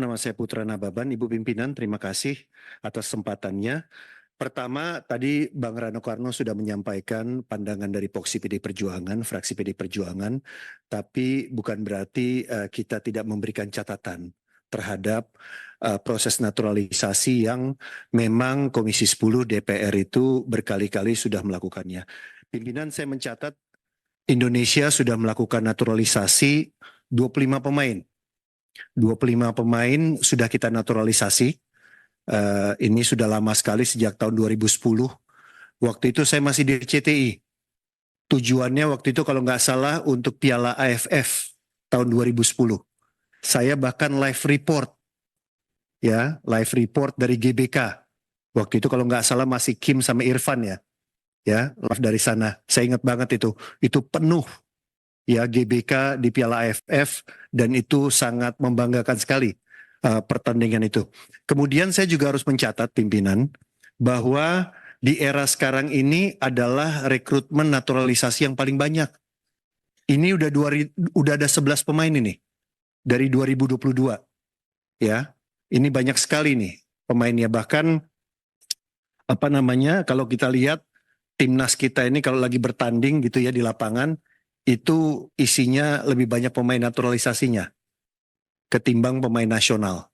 nama saya Putra Nababan. Ibu Pimpinan, terima kasih atas kesempatannya. Pertama, tadi Bang Rano Karno sudah menyampaikan pandangan dari Poksi PD Perjuangan, fraksi PD Perjuangan, tapi bukan berarti kita tidak memberikan catatan terhadap proses naturalisasi yang memang Komisi 10 DPR itu berkali-kali sudah melakukannya. Pimpinan, saya mencatat Indonesia sudah melakukan naturalisasi 25 pemain. 25 pemain sudah kita naturalisasi. Ini sudah lama sekali, sejak tahun 2010. Waktu itu saya masih di CTI. Tujuannya waktu itu kalau nggak salah untuk Piala AFF tahun 2010. Saya bahkan live report dari GBK. Waktu itu kalau nggak salah masih Kim sama Irfan ya live dari sana. Saya ingat banget itu penuh ya GBK di Piala AFF, dan itu sangat membanggakan sekali pertandingan itu. Kemudian saya juga harus mencatat, pimpinan, bahwa di era sekarang ini adalah rekrutmen naturalisasi yang paling banyak. Ini udah ada 11 pemain ini dari 2022. Ya. Ini banyak sekali nih pemainnya. Bahkan kalau kita lihat timnas kita ini kalau lagi bertanding gitu ya di lapangan, itu isinya lebih banyak pemain naturalisasinya ketimbang pemain nasional,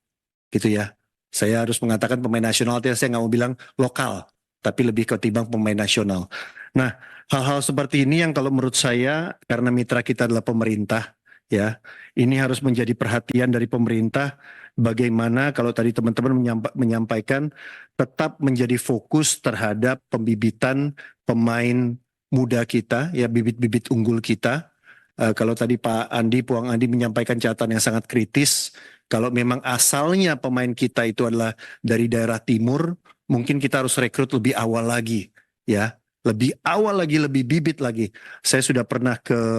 gitu ya. Saya harus mengatakan pemain nasional, saya nggak mau bilang lokal, tapi lebih ketimbang pemain nasional. Nah, hal-hal seperti ini yang kalau menurut saya, karena mitra kita adalah pemerintah, ya, ini harus menjadi perhatian dari pemerintah. Bagaimana kalau tadi teman-teman menyampaikan tetap menjadi fokus terhadap pembibitan pemain muda kita, ya, bibit-bibit unggul kita. Kalau tadi Pak Andi, Puang Andi menyampaikan catatan yang sangat kritis, kalau memang asalnya pemain kita itu adalah dari daerah timur, mungkin kita harus rekrut lebih awal lagi, ya, lebih awal lagi, lebih bibit lagi. Saya sudah pernah ke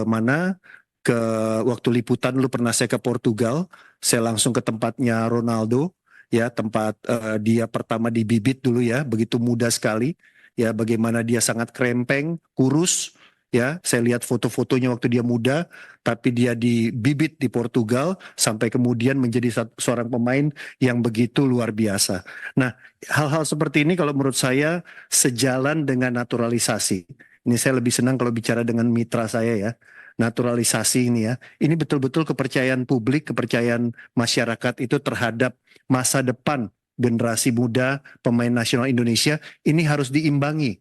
waktu liputan dulu pernah saya ke Portugal, saya langsung ke tempatnya Ronaldo, ya, tempat dia pertama dibibit dulu ya, begitu muda sekali, ya, bagaimana dia sangat krempeng, kurus. Ya, saya lihat foto-fotonya waktu dia muda, tapi dia dibibit di Portugal sampai kemudian menjadi seorang pemain yang begitu luar biasa. Nah, hal-hal seperti ini kalau menurut saya sejalan dengan naturalisasi. Ini saya lebih senang kalau bicara dengan mitra saya ya. Naturalisasi ini ya. Ini betul-betul kepercayaan publik, kepercayaan masyarakat itu terhadap masa depan generasi muda pemain nasional Indonesia ini harus diimbangi.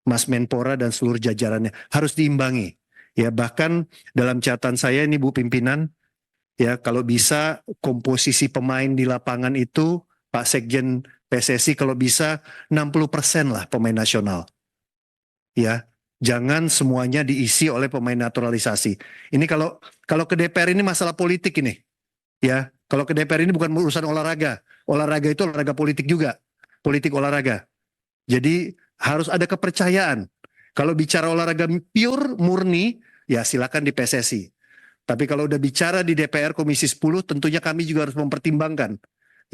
Mas Menpora dan seluruh jajarannya harus diimbangi. Ya, bahkan dalam catatan saya ini Bu Pimpinan, ya, kalau bisa komposisi pemain di lapangan itu Pak Sekjen PSSI kalau bisa 60% lah pemain nasional. Ya, jangan semuanya diisi oleh pemain naturalisasi. Ini kalau ke DPR ini masalah politik ini. Ya, kalau ke DPR ini bukan urusan olahraga. Olahraga itu olahraga politik juga. Politik olahraga. Jadi harus ada kepercayaan. Kalau bicara olahraga pure, murni, ya silakan di PSSI. Tapi kalau udah bicara di DPR Komisi 10, tentunya kami juga harus mempertimbangkan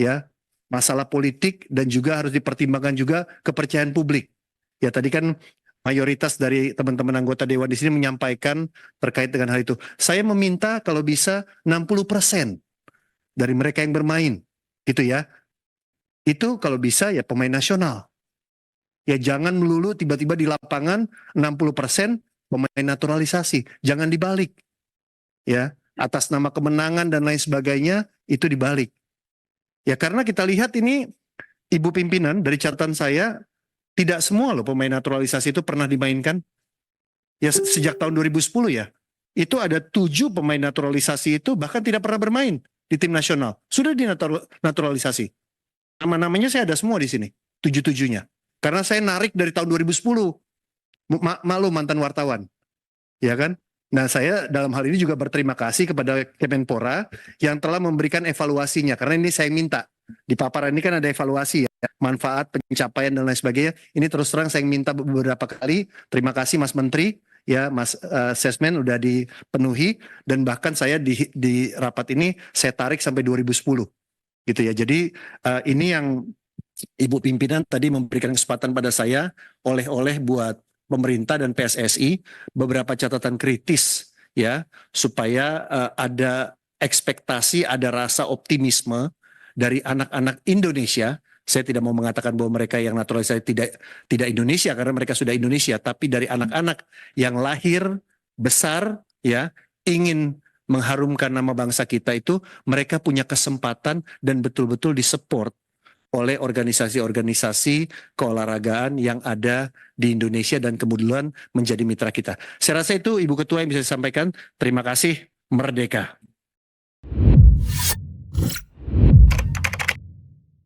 ya masalah politik, dan juga harus dipertimbangkan juga kepercayaan publik. Ya, tadi kan mayoritas dari teman-teman anggota Dewan di sini menyampaikan terkait dengan hal itu. Saya meminta kalau bisa 60% dari mereka yang bermain, gitu ya. Itu kalau bisa ya pemain nasional. Ya, jangan melulu tiba-tiba di lapangan 60% pemain naturalisasi. Jangan dibalik. Ya, atas nama kemenangan dan lain sebagainya itu dibalik. Ya, karena kita lihat ini, Ibu Pimpinan, dari catatan saya tidak semua loh pemain naturalisasi itu pernah dimainkan. Ya, sejak tahun 2010 ya. Itu ada 7 pemain naturalisasi itu bahkan tidak pernah bermain di tim nasional. Sudah dinaturalisasi. Nama-namanya saya ada semua di sini. 7-7-nya. Karena saya narik dari tahun 2010. Malu mantan wartawan. Ya kan? Nah, saya dalam hal ini juga berterima kasih kepada Kemenpora yang telah memberikan evaluasinya. Karena ini saya minta. Di paparan ini kan ada evaluasi ya. Manfaat, pencapaian, dan lain sebagainya. Ini terus terang saya minta beberapa kali. Terima kasih Mas Menteri. Ya, Mas Sesmen udah dipenuhi. Dan bahkan saya di rapat ini saya tarik sampai 2010. Gitu ya. Jadi ini yang Ibu Pimpinan tadi memberikan kesempatan pada saya oleh-oleh buat pemerintah dan PSSI beberapa catatan kritis ya, supaya ada ekspektasi, ada rasa optimisme dari anak-anak Indonesia. Saya tidak mau mengatakan bahwa mereka yang naturalisasi tidak Indonesia karena mereka sudah Indonesia, tapi dari anak-anak yang lahir besar ya ingin mengharumkan nama bangsa kita itu, mereka punya kesempatan dan betul-betul disupport oleh organisasi-organisasi keolahragaan yang ada di Indonesia dan kemudian menjadi mitra kita. Saya rasa itu Ibu Ketua yang bisa disampaikan. Terima kasih. Merdeka.